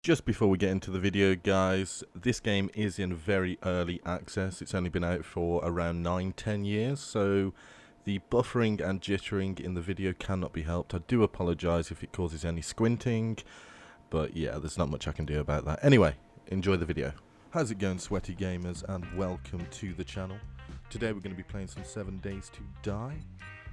Just before we get into the video, guys, this game is in very early access. It's only been out for around 9-10 years, so the buffering and jittering in the video cannot be helped. I do apologize if it causes any squinting, but yeah, there's not much I can do about that. Anyway, enjoy the video. How's it going, sweaty gamers, and welcome to the channel. Today we're going to be playing some 7 Days to Die.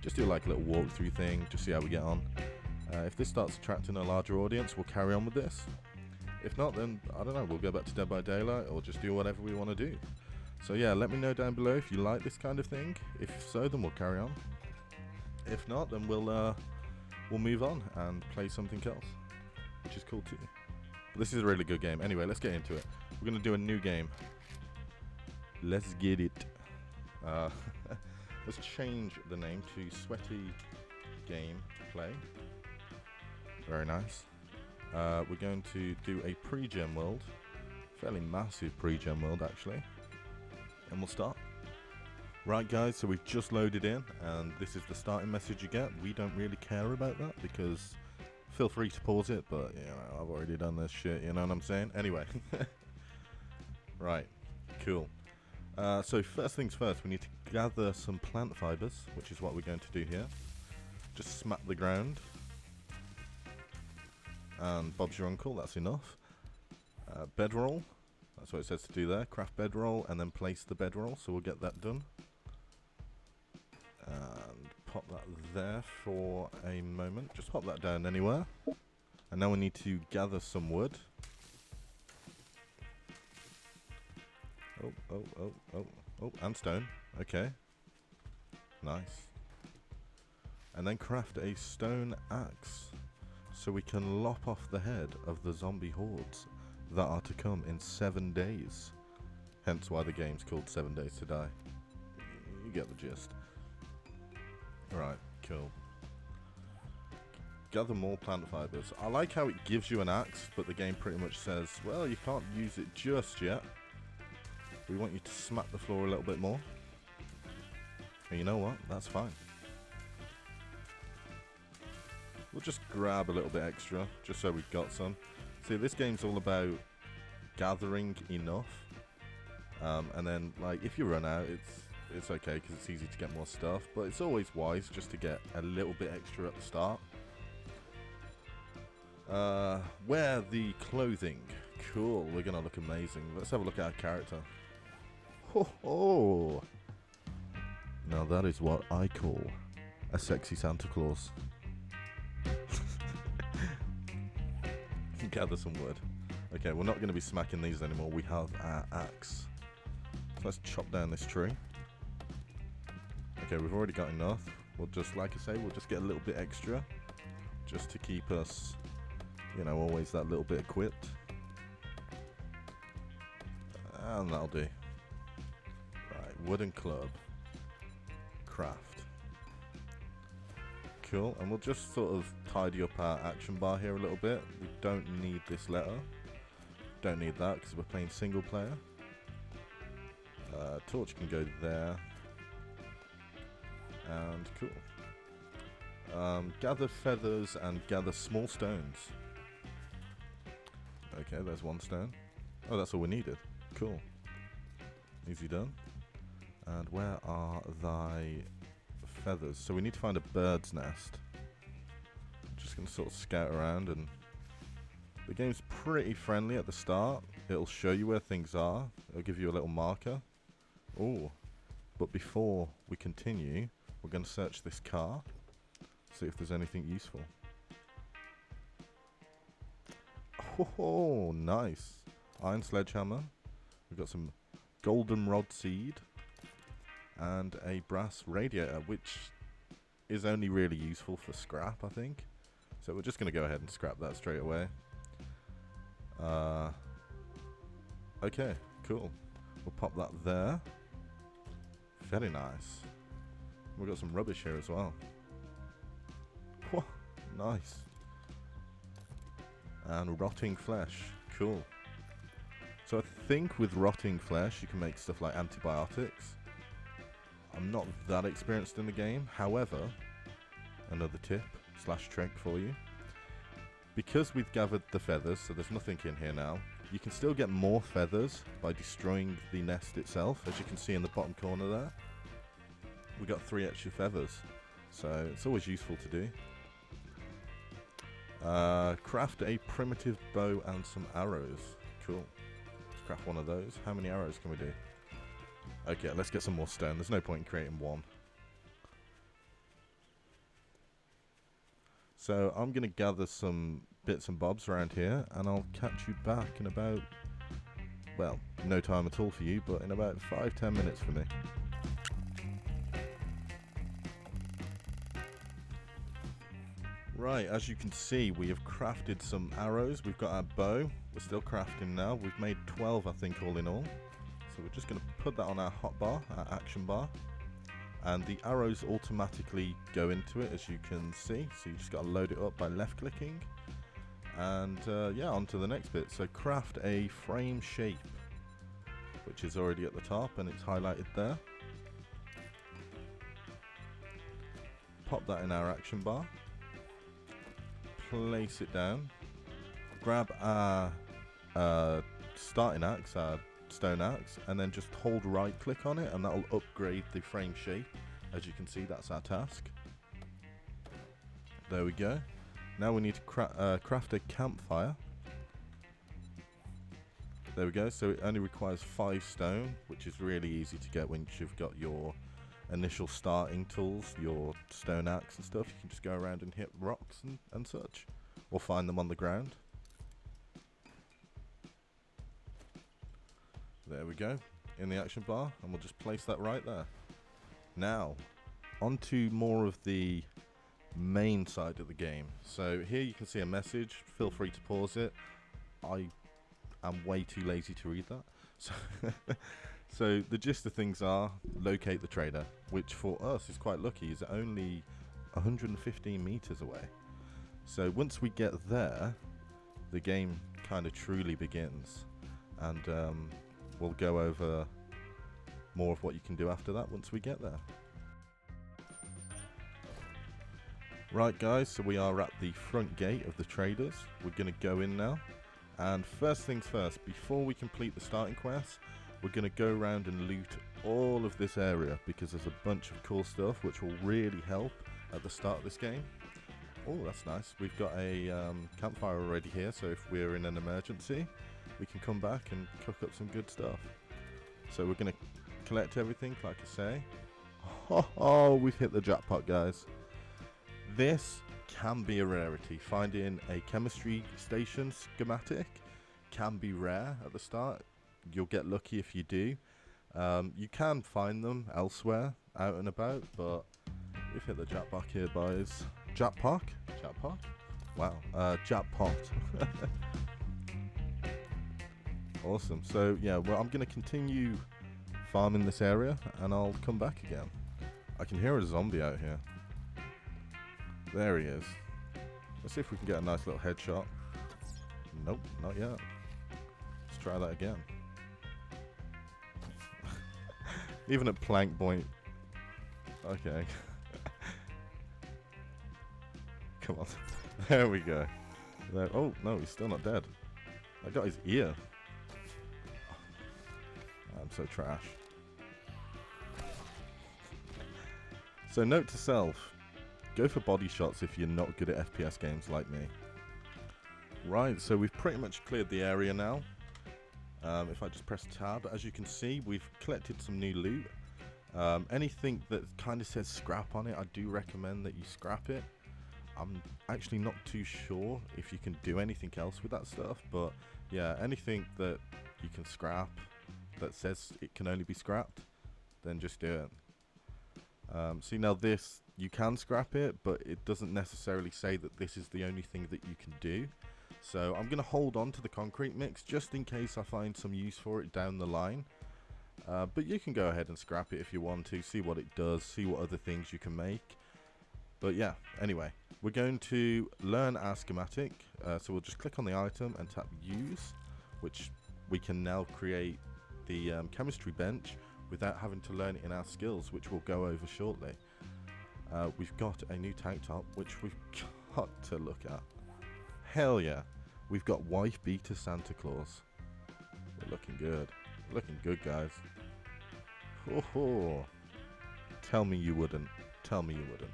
Just do like a little walkthrough thing, just see how we get on. If this starts attracting a larger audience, we'll carry on with this. If not, then, I don't know, we'll go back to Dead by Daylight or just do whatever we want to do. So yeah, let me know down below if you like this kind of thing. If so, then we'll carry on. If not, then we'll move on and play something else, which is cool too. But this is a really good game. Anyway, let's get into it. We're going to do a new game. Let's get it. Let's change the name to Sweaty Gameplay. Very nice. We're going to do a pre-gen world, fairly massive pre-gen world actually, and we'll start. Right guys, so we've just loaded in, and this is the starting message you get. We don't really care about that, because feel free to pause it, but you know, I've already done this shit, you know what I'm saying? Anyway, right, cool. So first things first, we need to gather some plant fibers, which is what we're going to do here. Just smack the ground. And Bob's your uncle, that's enough. Bedroll, that's what it says to do there. Craft bedroll and then place the bedroll, so we'll get that done. And pop that there for a moment. Just pop that down anywhere. And now we need to gather some wood. Oh, and stone. Okay. Nice. And then craft a stone axe, so we can lop off the head of the zombie hordes that are to come in 7 days. Hence why the game's called 7 Days to Die. You get the gist. Right, cool. Gather more plant fibers. I like how it gives you an axe, but the game pretty much says, well, you can't use it just yet. We want you to smack the floor a little bit more. And you know what? That's fine. We'll just grab a little bit extra, just so we've got some. See, this game's all about gathering enough. And then, like, if you run out, it's okay, because it's easy to get more stuff. But it's always wise just to get a little bit extra at the start. Wear the clothing. Cool, we're going to look amazing. Let's have a look at our character. Ho ho! Now that is what I call a sexy Santa Claus. Gather some wood. Okay, we're not going to be smacking these anymore. We have our axe. So let's chop down this tree. Okay, we've already got enough. We'll just, like I say, we'll just get a little bit extra, just to keep us, you know, always that little bit equipped. And that'll do. Right, wooden club. Craft. Cool, and we'll just sort of tidy up our action bar here a little bit. We don't need this letter. Don't need that because we're playing single player. Torch can go there. And cool. Gather feathers and gather small stones. Okay, there's one stone. Oh, that's all we needed. Cool. Easy done. And where are thy feathers? So we need to find a bird's nest. Just going to sort of scout around, and the game's pretty friendly at the start. It'll show you where things are. It'll give you a little marker. Oh, but before we continue, we're going to search this car, see if there's anything useful. Oh, nice. Iron sledgehammer. We've got some goldenrod seed and a brass radiator, which is only really useful for scrap, I think. So we're just going to go ahead and scrap that straight away. Okay, cool. We'll pop that there. Very nice. We've got some rubbish here as well. Whoa, nice. And rotting flesh. Cool. So I think with rotting flesh you can make stuff like antibiotics. I'm not that experienced in the game. However, another tip / trick for you. Because we've gathered the feathers, so there's nothing in here now, you can still get more feathers by destroying the nest itself. As you can see in the bottom corner there, we got 3 extra feathers, so it's always useful to do. Craft a primitive bow and some arrows. Cool. Let's craft one of those. How many arrows can we do? Okay, let's get some more stone. There's no point in creating one. So I'm going to gather some bits and bobs around here, and I'll catch you back in about, well, no time at all for you, but in about 5-10 minutes for me. Right, as you can see, we have crafted some arrows. We've got our bow. We're still crafting now. We've made 12, I think, all in all. So we're just going to put that on our hotbar, our action bar. And the arrows automatically go into it, as you can see. So you just got to load it up by left clicking. And yeah, on to the next bit. So craft a frame shape, which is already at the top and it's highlighted there. Pop that in our action bar. Place it down. Grab our starting axe, our stone axe, and then just hold right click on it and that'll upgrade the frame shape. As you can see, that's our task. There we go. Now we need to craft a campfire. There we go. So it only requires 5 stone, which is really easy to get once you've got your initial starting tools, your stone axe and stuff. You can just go around and hit rocks and such, or find them on the ground. There we go, in the action bar, and we'll just place that right there. Now, onto more of the main side of the game. So here you can see a message. Feel free to pause it. I am way too lazy to read that. So the gist of things are, locate the trader, which for us is quite lucky, is only 115 meters away. So once we get there, the game kind of truly begins, and we'll go over more of what you can do after that once we get there. Right guys, so we are at the front gate of the traders. We're going to go in now, and first things first, before we complete the starting quest, we're going to go around and loot all of this area, because there's a bunch of cool stuff which will really help at the start of this game. Oh, that's nice. We've got a campfire already here, so if we're in an emergency, we can come back and cook up some good stuff. So we're going to collect everything, like I say. Oh, we've hit the jackpot, guys. This can be a rarity. Finding a chemistry station schematic can be rare at the start. You'll get lucky if you do. You can find them elsewhere, out and about, but we've hit the jackpot here, boys. Jackpot? Jackpot? Wow, jackpot. Awesome. So yeah, well, I'm going to continue farming this area, and I'll come back again. I can hear a zombie out here. There he is. Let's see if we can get a nice little headshot. Nope, not yet. Let's try that again. Even at plank point. Okay. Come on. There we go. There. Oh, no, he's still not dead. I got his ear. I'm so trash. So note to self, go for body shots if you're not good at FPS games like me. Right, so we've pretty much cleared the area now. If I just press tab, as you can see, we've collected some new loot. Anything that kind of says scrap on it, I do recommend that you scrap it. I'm actually not too sure if you can do anything else with that stuff, but yeah, anything that you can scrap that says it can only be scrapped, then just do it. See, now this, you can scrap it, but it doesn't necessarily say that this is the only thing that you can do. So I'm going to hold on to the concrete mix just in case I find some use for it down the line. But you can go ahead and scrap it if you want to, see what it does, see what other things you can make. But yeah, anyway, we're going to learn our schematic. So we'll just click on the item and tap use, which we can now create the chemistry bench without having to learn it in our skills, which we'll go over shortly. We've got a new tank top, which we've got to look at. Hell yeah. We've got wife beater Santa Claus. We're looking good. Looking good, guys. Oh, tell me you wouldn't. Tell me you wouldn't.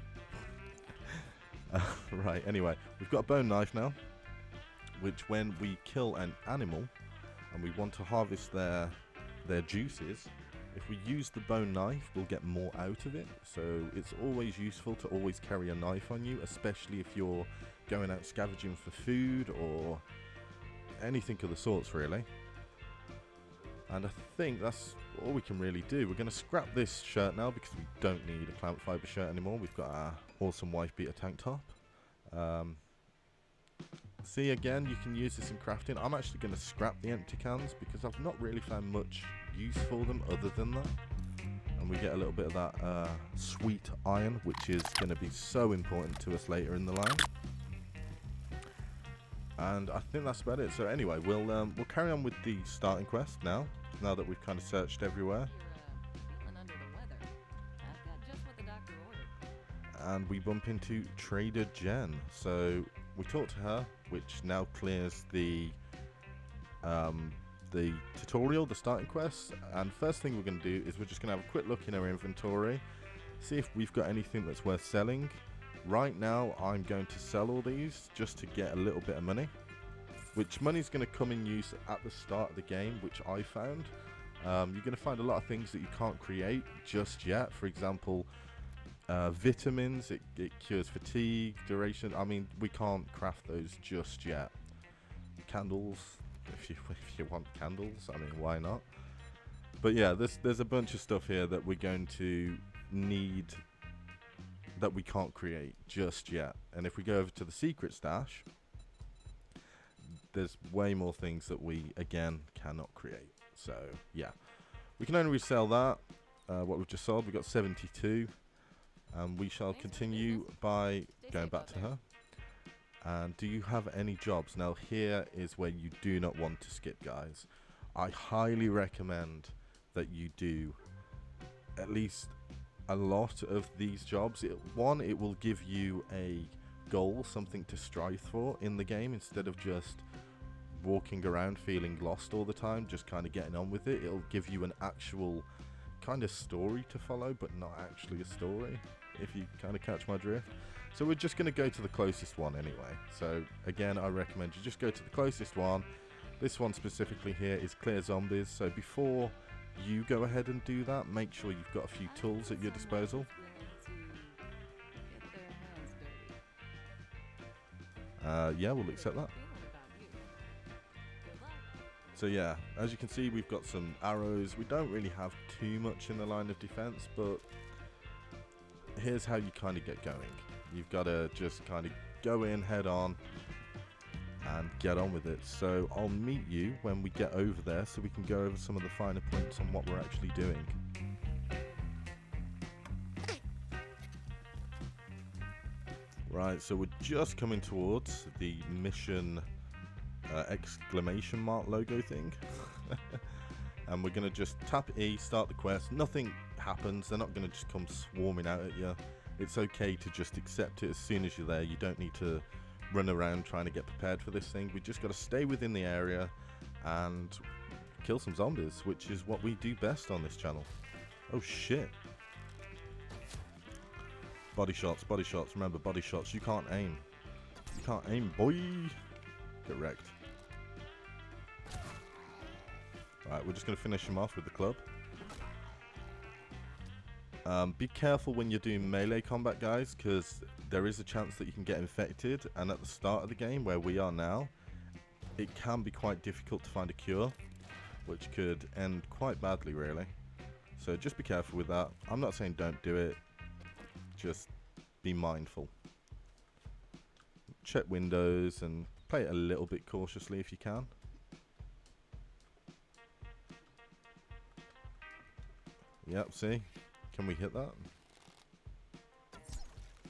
Right, anyway. We've got a bone knife now, which when we kill an animal and we want to harvest their juices, if we use the bone knife, we'll get more out of it. So it's always useful to always carry a knife on you, especially if you're going out scavenging for food or anything of the sorts, really. And I think that's all we can really do. We're going to scrap this shirt now because we don't need a plant fiber shirt anymore. We've got our awesome wife beater tank top. See, again, you can use this in crafting. I'm actually going to scrap the empty cans because I've not really found much use for them other than that. And we get a little bit of that sweet iron, which is going to be so important to us later in the line. And I think that's about it. So anyway, we'll carry on with the starting quest now that we've kind of searched everywhere. Feeling under the weather. I've got just what the doctor ordered. And we bump into Trader Jen. So we talk to her, which now clears the tutorial, the starting quest. And first thing we're going to do is we're just going to have a quick look in our inventory, see if we've got anything that's worth selling. Right now I'm going to sell all these just to get a little bit of money, which money is going to come in use at the start of the game, which I found. You're going to find a lot of things that you can't create just yet. For example, vitamins, it cures fatigue, duration. I mean, we can't craft those just yet. Candles, if you want candles, I mean, why not? But yeah, there's a bunch of stuff here that we're going to need that we can't create just yet. And if we go over to the secret stash, there's way more things that we, again, cannot create. So yeah, we can only resell that, what we've just sold. We've got 72, and we shall continue by going back to her. And do you have any jobs? Now here is where you do not want to skip, guys. I highly recommend that you do at least a lot of these jobs. It will give you a goal, something to strive for in the game, instead of just walking around feeling lost all the time, just kind of getting on with it. It'll give you an actual kind of story to follow, but not actually a story, if you kind of catch my drift. So we're just going to go to the closest one anyway. So again, I recommend you just go to the closest one. This one specifically here is clear zombies. So before you go ahead and do that, make sure you've got a few tools at your disposal. Yeah, we'll accept that. So yeah, as you can see, we've got some arrows. We don't really have too much in the line of defense, but here's how you kind of get going. You've got to just kind of go in head on and get on with it. So I'll meet you when we get over there so we can go over some of the finer points on what we're actually doing. Right, so we're just coming towards the mission exclamation mark logo thing. And we're going to just tap E, start the quest. Nothing happens. They're not going to just come swarming out at you. It's okay to just accept it as soon as you're there. You don't need to run around trying to get prepared for this thing. We just got to stay within the area and kill some zombies, which is what we do best on this channel. Oh shit. Body shots, body shots. Remember, body shots. You can't aim. You can't aim, boy. Get wrecked. Right, we're just going to finish him off with the club. Be careful when you're doing melee combat, guys, because there is a chance that you can get infected, and at the start of the game, where we are now, it can be quite difficult to find a cure, which could end quite badly, really. So just be careful with that. I'm not saying don't do it, just be mindful. Check windows and play it a little bit cautiously if you can. Yep, see? Can we hit that?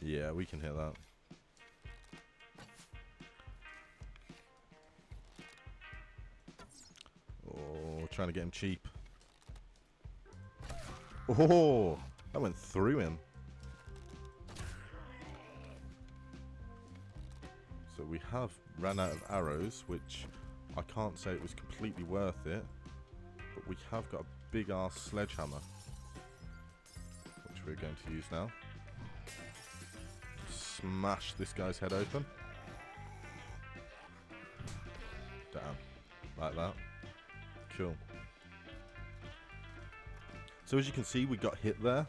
Yeah, we can hit that. Oh, trying to get him cheap. Oh, that went through him. So we have ran out of arrows, which I can't say it was completely worth it, but we have got a big ass sledgehammer, which we're going to use now. Smash this guy's head open. Damn. Like that. Cool. So as you can see, we got hit there,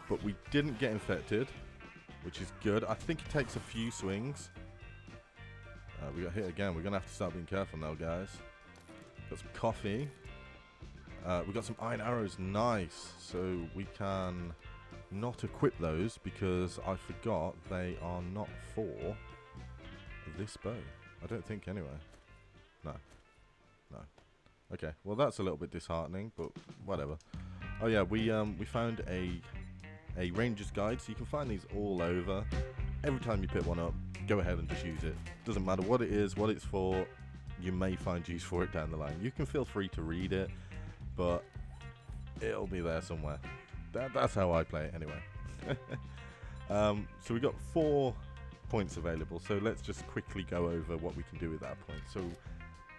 but we didn't get infected, which is good. I think it takes a few swings. We got hit again. We're going to have to start being careful now, guys. Got some coffee. We got some iron arrows. Nice. So we can not equip those because I forgot they are not for this bow. I don't think anyway. No. Okay, well that's a little bit disheartening, but whatever. Oh yeah, we found a ranger's guide, so you can find these all over. Every time you pick one up, go ahead and just use it. Doesn't matter what it is, what it's for. You may find use for it down the line. You can feel free to read it, but it'll be there somewhere. That's how I play it anyway. So we got 4 points available, so let's just quickly go over what we can do with that point. So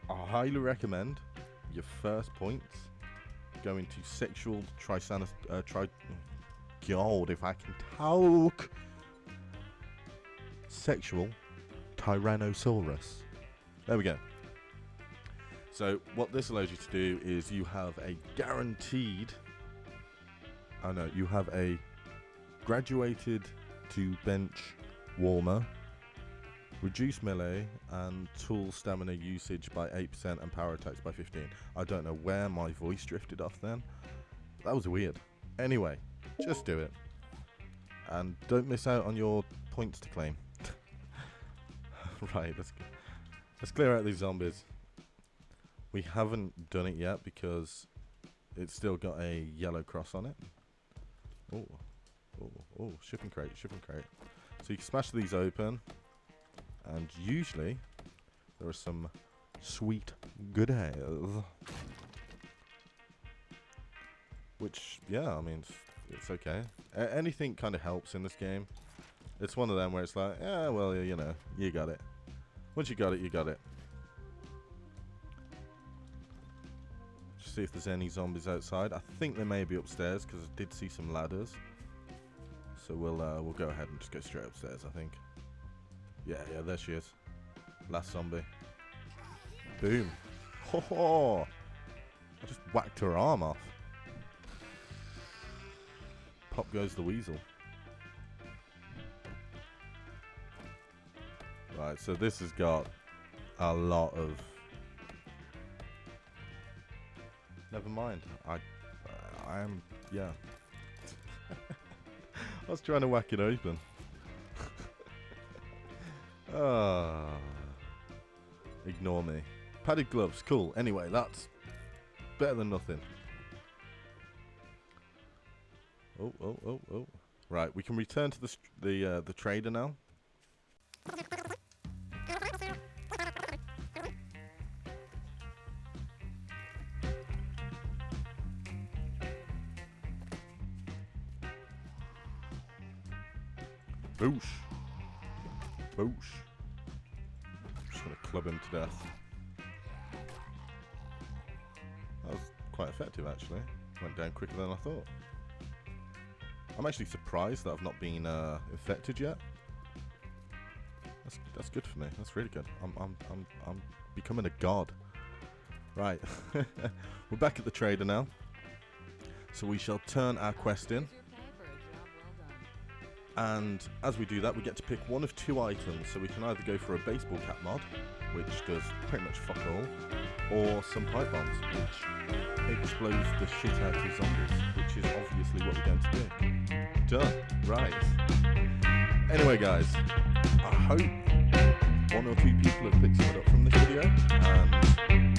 I highly recommend your first points go into sexual God, if I can talk. Sexual Tyrannosaurus. There we go. So what this allows you to do is you have a guaranteed, you have a graduated to bench warmer, reduce melee and tool stamina usage by 8% and power attacks by 15. I don't know where my voice drifted off then. That was weird. Anyway, just do it. And don't miss out on your points to claim. Right, let's clear out these zombies. We haven't done it yet because it's still got a yellow cross on it. Oh, shipping crate. So you can smash these open, and usually there are some sweet goodies. Which, yeah, I mean, it's okay. Anything kind of helps in this game. It's one of them where it's like, yeah, well, you know, you got it. Once you got it, you got it. Just see if there's any zombies outside. I think they may be upstairs because I did see some ladders. So we'll go ahead and just go straight upstairs, I think. Yeah, there she is. Last zombie. Boom. Ho! I just whacked her arm off. Pop goes the weasel. Right, so this has got a lot of... Never mind. I'm... Yeah. I was trying to whack it open. Ignore me. Padded gloves, cool. Anyway, that's better than nothing. Oh. Right, we can return to the trader now. Boosh. Just gonna club him to death. That was quite effective, actually. Went down quicker than I thought. I'm actually surprised that I've not been infected yet. That's good for me. That's really good. I'm becoming a god. Right. We're back at the trader now. So we shall turn our quest in. And as we do that, we get to pick one of 2 items. So we can either go for a baseball cap mod, which does pretty much fuck all, or some pipe bombs, which explodes the shit out of zombies, which is obviously what we're going to do. Done. Right. Anyway, guys, I hope 1 or 2 people have picked something up from this video, and